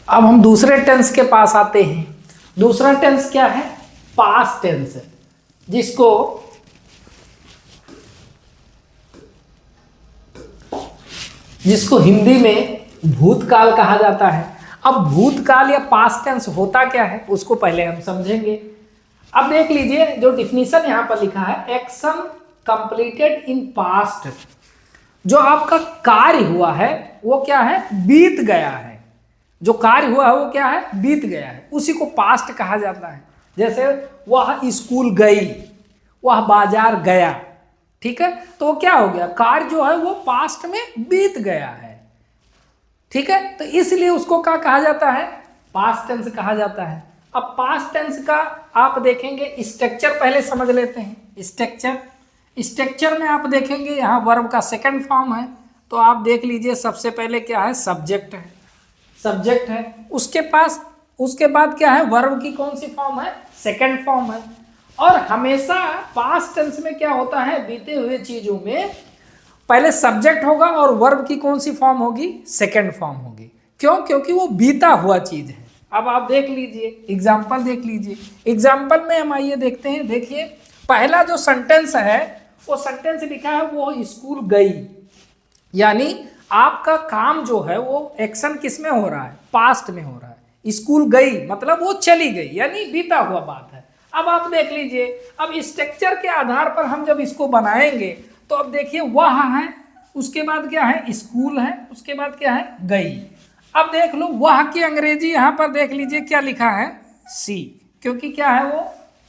अब हम दूसरे टेंस के पास आते हैं। दूसरा टेंस क्या है? पास्ट टेंस, जिसको हिंदी में भूतकाल कहा जाता है। अब भूतकाल या पास्ट टेंस होता क्या है उसको पहले हम समझेंगे। अब देख लीजिए जो डिफिनीशन यहां पर लिखा है, एक्शन कंप्लीटेड इन पास्ट, जो आपका कार्य हुआ है वो क्या है? बीत गया है। जो कार्य हुआ है वो क्या है? बीत गया है, उसी को पास्ट कहा जाता है। जैसे वह स्कूल गई, वह बाजार गया, ठीक है, तो क्या हो गया? कार्य जो है वो पास्ट में बीत गया है, ठीक है, तो इसलिए उसको क्या कहा जाता है? पास्ट टेंस कहा जाता है। अब पास्ट टेंस का आप देखेंगे स्ट्रक्चर पहले समझ लेते हैं। स्ट्रक्चर में आप देखेंगे यहाँ वर्ब का सेकंड फॉर्म है, तो आप देख लीजिए सबसे पहले क्या है? सब्जेक्ट है। उसके बाद क्या है? वर्ब की कौन सी फॉर्म है? सेकंड फॉर्म है। और हमेशा पास्ट टेंस में क्या होता है? बीते हुए चीजों में पहले सब्जेक्ट होगा और वर्ब की कौन सी फॉर्म होगी? सेकंड फॉर्म होगी। क्यों? क्योंकि वो बीता हुआ चीज है। अब आप देख लीजिए, एग्जाम्पल देख लीजिए। एग्जाम्पल में हम आइए देखते हैं। देखिए पहला जो सेंटेंस है वो सेंटेंस लिखा है वो स्कूल गई, यानी आपका काम जो है वो एक्शन किस में हो रहा है? पास्ट में हो रहा है। स्कूल गई मतलब वो चली गई, यानी बीता हुआ बात है। अब आप देख लीजिए, अब स्ट्रक्चर के आधार पर हम जब इसको बनाएंगे तो अब देखिए वह है, उसके बाद क्या है? स्कूल है, उसके बाद क्या है? गई। अब देख लो वह की अंग्रेजी यहां पर देख लीजिए क्या लिखा है? सी, क्योंकि क्या है? वो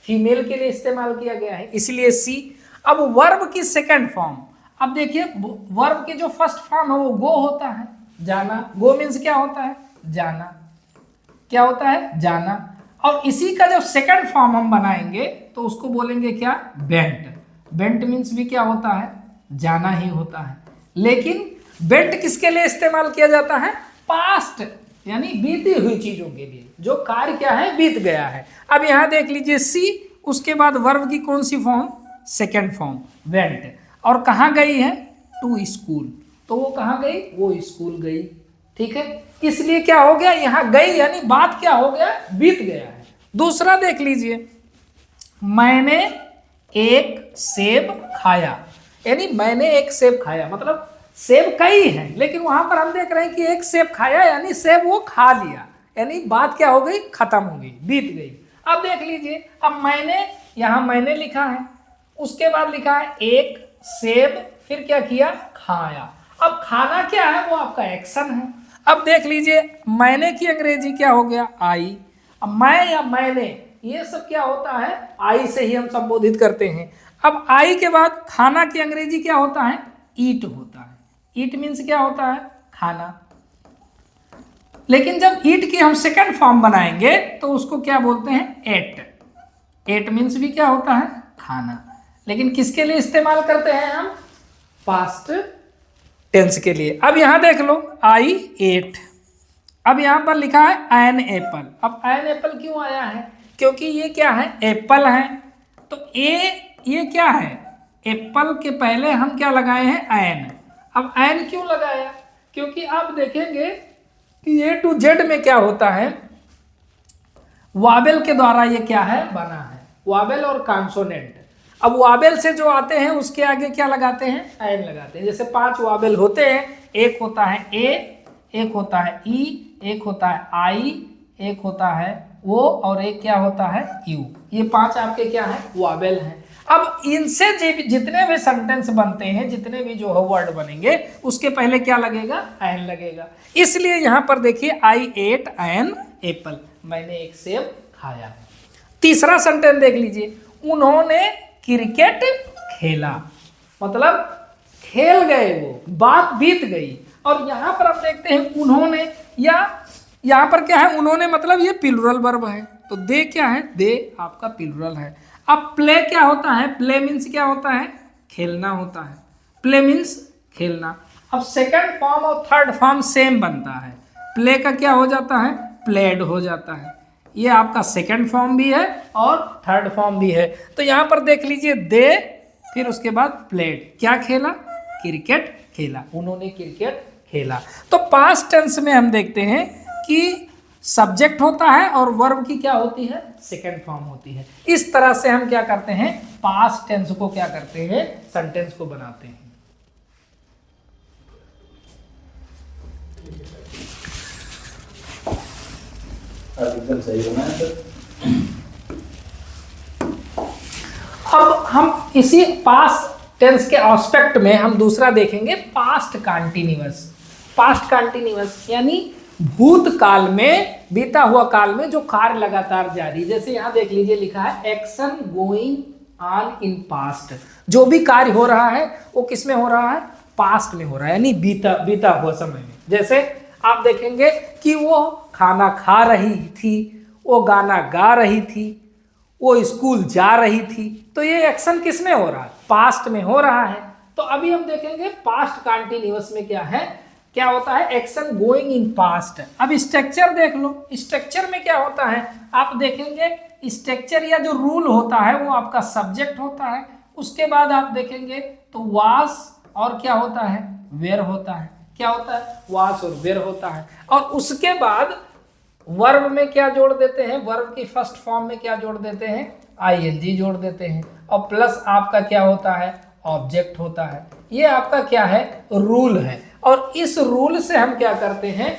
फीमेल के लिए इस्तेमाल किया गया है, इसलिए सी। अब वर्ब की सेकंड फॉर्म, अब देखिए वर्ब की जो फर्स्ट फॉर्म है वो गो होता है, जाना। गो मीन्स क्या होता है? जाना। क्या होता है? जाना। और इसी का जब सेकंड फॉर्म हम बनाएंगे तो उसको बोलेंगे क्या? बेंट। बेंट मीन्स भी क्या होता है? जाना ही होता है। लेकिन बेंट किसके लिए इस्तेमाल किया जाता है? पास्ट, यानी बीती हुई चीजों के लिए, जो कार्य क्या है? बीत गया है। अब यहां देख लीजिए सी, उसके बाद वर्ब की कौन सी फॉर्म? Second form, went. और कहाँ गई है? टू स्कूल, तो वो कहाँ गई? वो स्कूल गई, ठीक है। इसलिए क्या हो गया? यहां गई यानी बात क्या हो गया? बीत गया है। दूसरा देख लीजिए, मैंने एक सेब खाया, यानी मैंने एक सेब खाया मतलब सेब कई है, लेकिन वहां पर हम देख रहे हैं कि एक सेब खाया, यानी सेब वो खा लिया, यानी बात क्या हो गई? खत्म हो गई, बीत गई। अब देख लीजिए, अब मैंने, यहां मैंने लिखा है, उसके बाद लिखा है एक सेब, फिर क्या किया? खाया। अब खाना क्या है? वो आपका एक्शन है। अब देख लीजिए मैंने की अंग्रेजी क्या हो गया? आई। अब मैं या मैंने ये सब क्या होता है? आई से ही हम संबोधित करते हैं। अब आई के बाद खाना की अंग्रेजी क्या होता है? ईट होता है। ईट मीन्स क्या होता है? खाना। लेकिन जब ईट की हम सेकंड फॉर्म बनाएंगे तो उसको क्या बोलते हैं? एट। एट मीन्स भी क्या होता है? खाना। लेकिन किसके लिए इस्तेमाल करते हैं हम? पास्ट टेंस के लिए। अब यहां देख लो, आई एट। अब यहां पर लिखा है एन एप्पल। अब एन एप्पल क्यों आया है? क्योंकि ये क्या है? एप्पल है। तो ये क्या है? एप्पल के पहले हम क्या लगाए हैं? एन। अब एन क्यों लगाया? क्योंकि आप देखेंगे कि ए टू जेड में क्या होता है? वावेल के द्वारा ये क्या है? बना है, वावेल और कॉन्सोनेंट। अब वावेल से जो आते हैं उसके आगे क्या लगाते हैं? एन लगाते हैं। जैसे 5 वावेल होते हैं, एक होता है ए, एक होता है ई, एक होता है आई, एक होता है ओ, और एक क्या होता है? यू। ये 5 आपके क्या है? वावेल हैं। अब इनसे जितने भी सेंटेंस बनते हैं, जितने भी जो है वर्ड बनेंगे, उसके पहले क्या लगेगा? एन लगेगा। इसलिए यहां पर देखिए आई एट एन एप्पल, मैंने एक सेब खाया। तीसरा सेंटेंस देख लीजिए, उन्होंने क्रिकेट खेला, मतलब खेल गए, वो बात बीत गई। और यहां पर आप देखते हैं उन्होंने, या यहां पर क्या है? उन्होंने मतलब ये प्लूरल वर्ब है, तो दे क्या है? दे आपका प्लूरल है। अब प्ले क्या होता है? प्ले मीन्स क्या होता है? खेलना होता है। प्ले मीन्स खेलना। अब सेकंड फॉर्म और थर्ड फॉर्म सेम बनता है। प्ले का क्या हो जाता है? प्लेड हो जाता है। ये आपका सेकंड फॉर्म भी है और थर्ड फॉर्म भी है। तो यहां पर देख लीजिए दे, फिर उसके बाद प्लेड, क्या खेला? क्रिकेट खेला, उन्होंने क्रिकेट खेला। तो पास्ट टेंस में हम देखते हैं कि सब्जेक्ट होता है और वर्ब की क्या होती है, सेकेंड फॉर्म होती है। इस तरह से हम क्या करते हैं, पास्ट टेंस को क्या करते हैं, सेंटेंस को बनाते हैं। एकदम सही होना है सर। अब हम इसी पास्ट टेंस के एस्पेक्ट में हम दूसरा देखेंगे, पास्ट कंटीन्यूअस। पास्ट कंटीन्यूअस यानी भूतकाल में, बीता हुआ काल में जो कार्य लगातार जारी, जैसे यहां देख लीजिए लिखा है action going on in past. जो भी कार्य हो रहा है वो किस में हो रहा है, पास्ट में हो रहा है, यानी बीता हुआ समय में। जैसे आप देखेंगे कि वो खाना खा रही थी, वो गाना गा रही थी, वो स्कूल जा रही थी, तो ये एक्शन किस में हो रहा है, पास्ट में हो रहा है। तो अभी हम देखेंगे पास्ट कंटीन्यूअस में क्या है, क्या होता है, एक्शन गोइंग इन पास्ट। अब स्ट्रक्चर देख लो, स्ट्रक्चर में क्या होता है, आप देखेंगे स्ट्रक्चर या जो रूल होता है वो आपका सब्जेक्ट होता है, उसके बाद आप देखेंगे तो वास और क्या होता है, वेयर होता है। क्या होता है, वास और वेयर होता है। और उसके बाद वर्ब में क्या जोड़ देते हैं, वर्ब की फर्स्ट फॉर्म में क्या जोड़ देते हैं, आईएनजी जोड़ देते हैं, और प्लस आपका क्या होता है, ऑब्जेक्ट होता है। ये आपका क्या है, रूल है। और इस रूल से हम क्या करते हैं,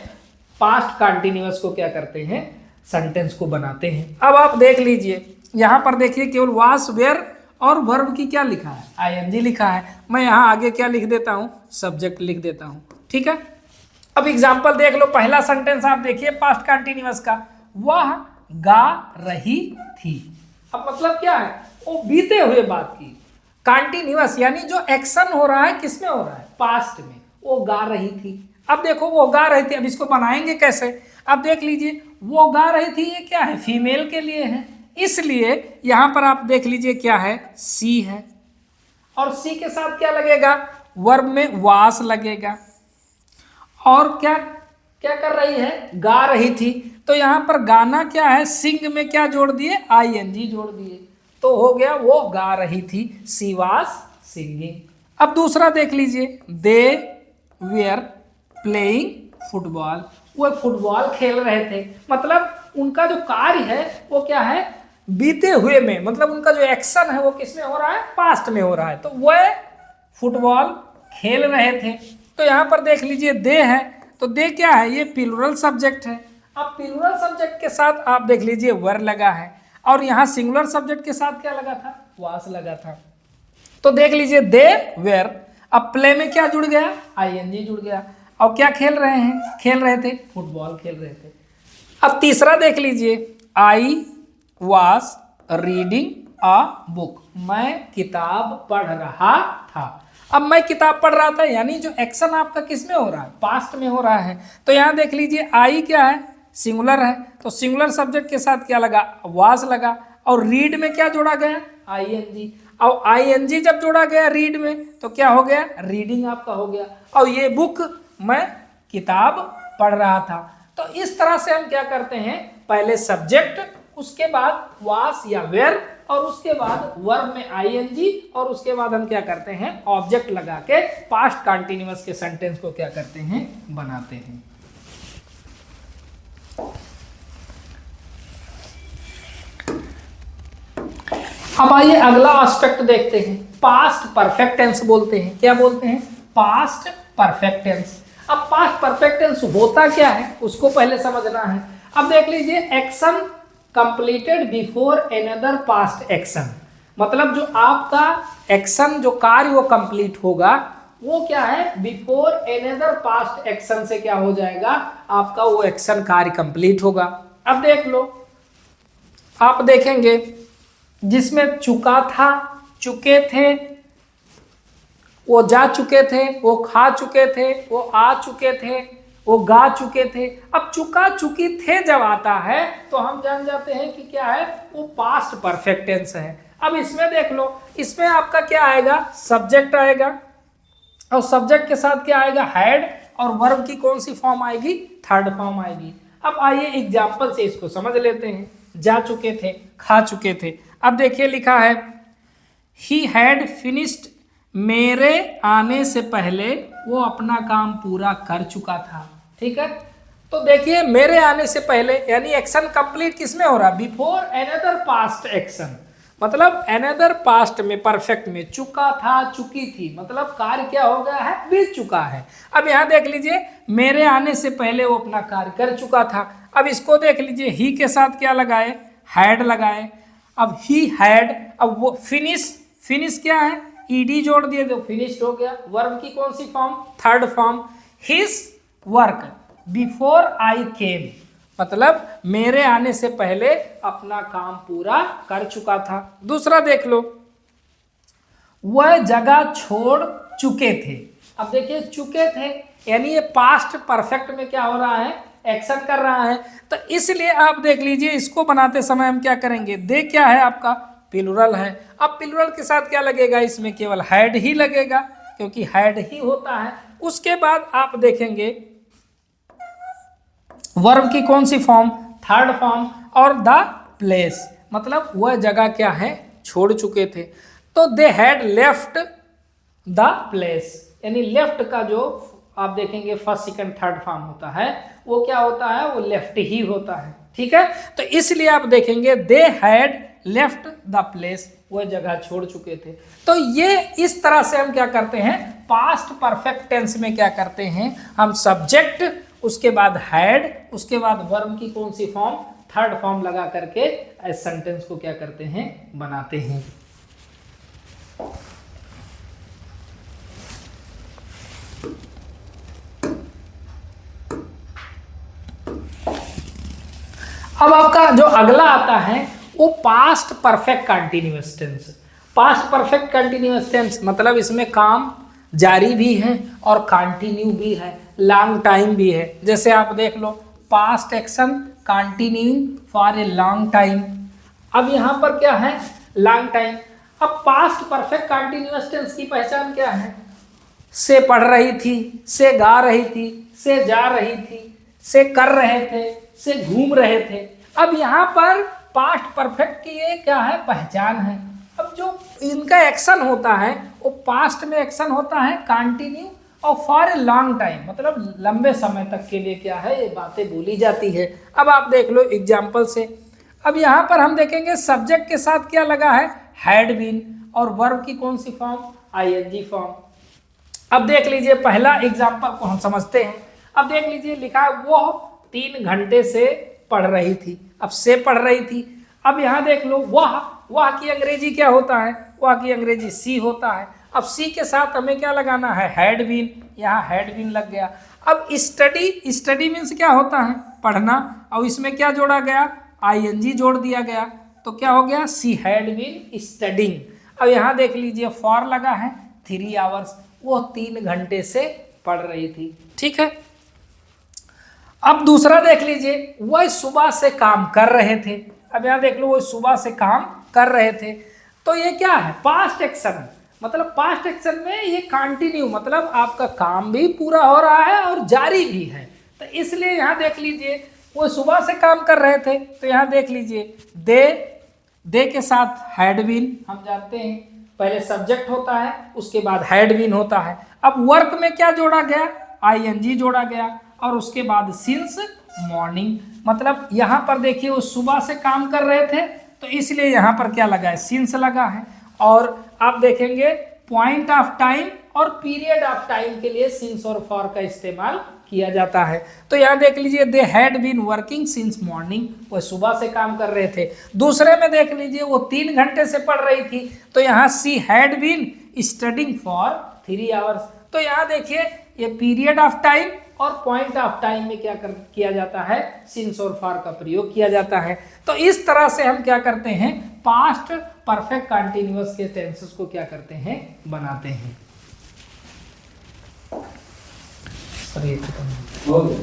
पास्ट कंटीन्यूअस को क्या करते हैं, सेंटेंस को बनाते हैं। अब आप देख लीजिए यहाँ पर देखिए केवल वास वेयर और वर्ब की क्या लिखा है, आईएनजी लिखा है। मैं यहाँ आगे क्या लिख देता हूँ, सब्जेक्ट लिख देता हूँ, ठीक है। अब एग्जाम्पल देख लो, पहला सेंटेंस आप देखिए पास्ट कंटीन्यूअस का, वह गा रही थी। अब मतलब क्या है, वो बीते हुए बात की, कंटीन्यूअस यानी जो एक्शन हो रहा है किसमें हो रहा है, पास्ट में, वो गा रही थी। अब देखो वो गा रही थी, अब इसको बनाएंगे कैसे, अब देख लीजिए वो गा रही थी, ये क्या है, फीमेल के लिए है, इसलिए यहां पर आप देख लीजिए क्या है, सी है, और सी के साथ क्या लगेगा, वर्ब में वास लगेगा, और क्या क्या कर रही है, गा रही थी। तो यहां पर गाना क्या है, सिंग में क्या जोड़ दिए, आईएनजी जोड़ दिए, तो हो गया वो गा रही थी, सी वाज सिंगिंग। अब दूसरा देख लीजिए, दे वेयर प्लेइंग फुटबॉल, वो फुटबॉल खेल रहे थे, मतलब उनका जो कार्य है वो क्या है, बीते हुए में, मतलब उनका जो एक्शन है वो किस में हो रहा है, पास्ट में हो रहा है, तो वह फुटबॉल खेल रहे थे। तो यहाँ पर देख लीजिए दे है, तो दे क्या है, ये प्लूरल सब्जेक्ट है। अब प्लूरल सब्जेक्ट के साथ आप देख लीजिए वर लगा है, और यहाँ सिंगुलर सब्जेक्ट के साथ क्या लगा था, वास लगा था। तो देख लीजिए दे वेयर, अब प्ले में क्या जुड़ गया, आईएनजी जुड़ गया, और क्या खेल रहे हैं, खेल रहे थे, फुटबॉल खेल रहे थे। अब तीसरा देख लीजिए, I was reading a book, मैं किताब पढ़ रहा था। अब मैं किताब पढ़ रहा था यानी जो एक्शन आपका किस में हो रहा है, पास्ट में हो रहा है। तो यहाँ देख लीजिए आई क्या है, सिंगुलर है, तो सिंगुलर सब्जेक्ट के साथ क्या लगा, वाज लगा, और रीड में क्या जोड़ा गया, आईएनजी, और आईएनजी जब जोड़ा गया रीड में तो क्या हो गया, रीडिंग आपका हो गया, और ये बुक मैं किताब पढ़ रहा था। तो इस तरह से हम क्या करते हैं, पहले सब्जेक्ट, उसके बाद वास या वेयर, और उसके बाद वर्ब में आईएनजी, और उसके बाद हम क्या करते हैं, ऑब्जेक्ट लगा के पास्ट कंटीन्यूअस के सेंटेंस को क्या करते हैं, बनाते हैं। अब आइए अगला एस्पेक्ट देखते हैं, पास्ट परफेक्ट टेंस बोलते हैं। क्या बोलते हैं, पास्ट परफेक्ट टेंस। अब पास्ट परफेक्ट टेंस होता क्या है उसको पहले समझना है। अब देख लीजिए, action completed before another past action, मतलब जो आपका एक्शन, जो कार्य वो कंप्लीट होगा, वो क्या है, बिफोर अनदर पास्ट एक्शन से क्या हो जाएगा, आपका वो एक्शन कार्य कंप्लीट होगा। अब देख लो, आप देखेंगे जिसमें चुका था, चुके थे, वो जा चुके थे, वो खा चुके थे, वो आ चुके थे, वो गा चुके थे। अब चुका चुकी थे जब आता है तो हम जान जाते हैं कि क्या है, वो पास्ट परफेक्ट टेंस है। अब इसमें देख लो, इसमें आपका क्या आएगा, सब्जेक्ट आएगा, और सब्जेक्ट के साथ क्या आएगा, हैड, और वर्ब की कौन सी फॉर्म आएगी, थर्ड फॉर्म आएगी। अब आइए एग्जाम्पल से इसको समझ लेते हैं। जा चुके थे, खा चुके थे। अब देखिए लिखा है, ही हैड फिनिश्ड, मेरे आने से पहले वो अपना काम पूरा कर चुका था। ठीक है, तो देखिए मेरे आने से पहले यानी एक्शन कंप्लीट किसमें हो रहा है, बिफोर अनदर पास्ट एक्शन, मतलब अनदर पास्ट में परफेक्ट में चुका था चुकी थी, मतलब कार्य क्या हो गया है, बीत चुका है। अब यहाँ देख लीजिए मेरे आने से पहले वो अपना कार्य कर चुका था। अब इसको देख लीजिए ही के साथ क्या लगाए, हैड लगाए। अब ही हैड, अब वो फिनिश क्या है, ईडी जोड़ दिए तो फिनिश्ड हो गया। वर्ब की कौन सी form, third form. His work before I came, मतलब मेरे आने से पहले अपना काम पूरा कर चुका था। दूसरा देख लो, वह जगह छोड़ चुके थे। अब देखिए चुके थे यानी ये पास्ट परफेक्ट में क्या हो रहा है, एक्शन कर रहा है। तो इसलिए आप देख लीजिए इसको बनाते समय हम क्या करेंगे, दे क्या है आपका, प्लूरल है। अब प्लूरल के साथ क्या लगेगा, इसमें केवल हैड ही लगेगा क्योंकि हैड ही होता है। उसके बाद आप देखेंगे वर्ब की कौन सी फॉर्म, थर्ड फॉर्म, और द प्लेस, मतलब वह जगह क्या है, छोड़ चुके थे। तो they had left the place, यानी लेफ्ट का जो आप देखेंगे फर्स्ट सेकंड थर्ड फॉर्म होता है वो क्या होता है, वो लेफ्ट ही होता है। ठीक है, तो इसलिए आप देखेंगे they had left the place, वह जगह छोड़ चुके थे। तो ये इस तरह से हम क्या करते हैं, पास्ट परफेक्ट टेंस में क्या करते हैं हम, सब्जेक्ट, उसके बाद हैड, उसके बाद वर्ब की कौन सी फॉर्म, थर्ड फॉर्म लगा करके इस सेंटेंस को क्या करते हैं, बनाते हैं। अब आपका जो अगला आता है वो past perfect continuous tense. Past perfect continuous tense मतलब इसमें काम जारी भी है और कंटिन्यू भी है, लॉन्ग टाइम भी है। जैसे आप देख लो, past action continuing for a long time. अब यहाँ पर क्या है, लॉन्ग टाइम। अब पास्ट परफेक्ट कंटिन्यूअस टेंस की पहचान क्या है, से पढ़ रही थी, से गा रही थी, से जा रही थी, से कर रहे थे, से घूम रहे थे। अब यहाँ पर पास्ट परफेक्ट की ये क्या है, पहचान है। अब जो इनका एक्शन होता है वो पास्ट में एक्शन होता है कंटिन्यू और फॉर ए लॉन्ग टाइम, मतलब लंबे समय तक के लिए क्या है ये बातें बोली जाती है। अब आप देख लो एग्जाम्पल से। अब यहाँ पर हम देखेंगे सब्जेक्ट के साथ क्या लगा है, हैड बीन, और वर्ब की कौन सी फॉर्म, आईएनजी फॉर्म। अब देख लीजिए पहला एग्जाम्पल को हम समझते हैं। अब देख लीजिए लिखा है वो 3 घंटे से पढ़ रही थी। अब से पढ़ रही थी। अब यहाँ देख लो वह की अंग्रेजी क्या होता है, वह की अंग्रेजी सी होता है। अब सी के साथ हमें क्या लगाना है, हैड बीन, यहाँ हैड बीन लग गया। अब स्टडी मीन्स क्या होता है, पढ़ना, और इसमें क्या जोड़ा गया, आईएनजी जोड़ दिया गया, तो क्या हो गया, सी हैड बीन स्टडिंग। अब यहाँ देख लीजिए फॉर लगा है 3 आवर्स, वो 3 घंटे से पढ़ रही थी। ठीक है, अब दूसरा देख लीजिए, वह सुबह से काम कर रहे थे। अब यहाँ देख लो वो सुबह से काम कर रहे थे, तो ये क्या है, पास्ट एक्शन, मतलब पास्ट एक्शन में ये कंटिन्यू, मतलब आपका काम भी पूरा हो रहा है और जारी भी है। तो इसलिए यहाँ देख लीजिए वो सुबह से काम कर रहे थे, तो यहाँ देख लीजिए दे के साथ हैड बीन, हम जानते हैं पहले सब्जेक्ट होता है उसके बाद हैड बीन होता है। अब वर्क में क्या जोड़ा गया, आईएनजी जोड़ा गया, और उसके बाद सिंस मॉर्निंग, मतलब यहाँ पर देखिए वो सुबह से काम कर रहे थे तो इसलिए यहाँ पर क्या लगा है, सिंस लगा है। और आप देखेंगे पॉइंट ऑफ टाइम और पीरियड ऑफ टाइम के लिए सिंस और फॉर का इस्तेमाल किया जाता है। तो यहाँ देख लीजिए they had been working since morning, वो सुबह से काम कर रहे थे। दूसरे में देख लीजिए वो 3 घंटे से पढ़ रही थी, तो यहाँ she had been studying for 3 hours. तो यहाँ देखिए ये पीरियड ऑफ टाइम और पॉइंट ऑफ टाइम में क्या किया जाता है, सिंस और फॉर का प्रयोग किया जाता है। तो इस तरह से हम क्या करते हैं, पास्ट परफेक्ट कंटिन्यूअस के टेंसेस को क्या करते हैं, बनाते हैं। हो गया।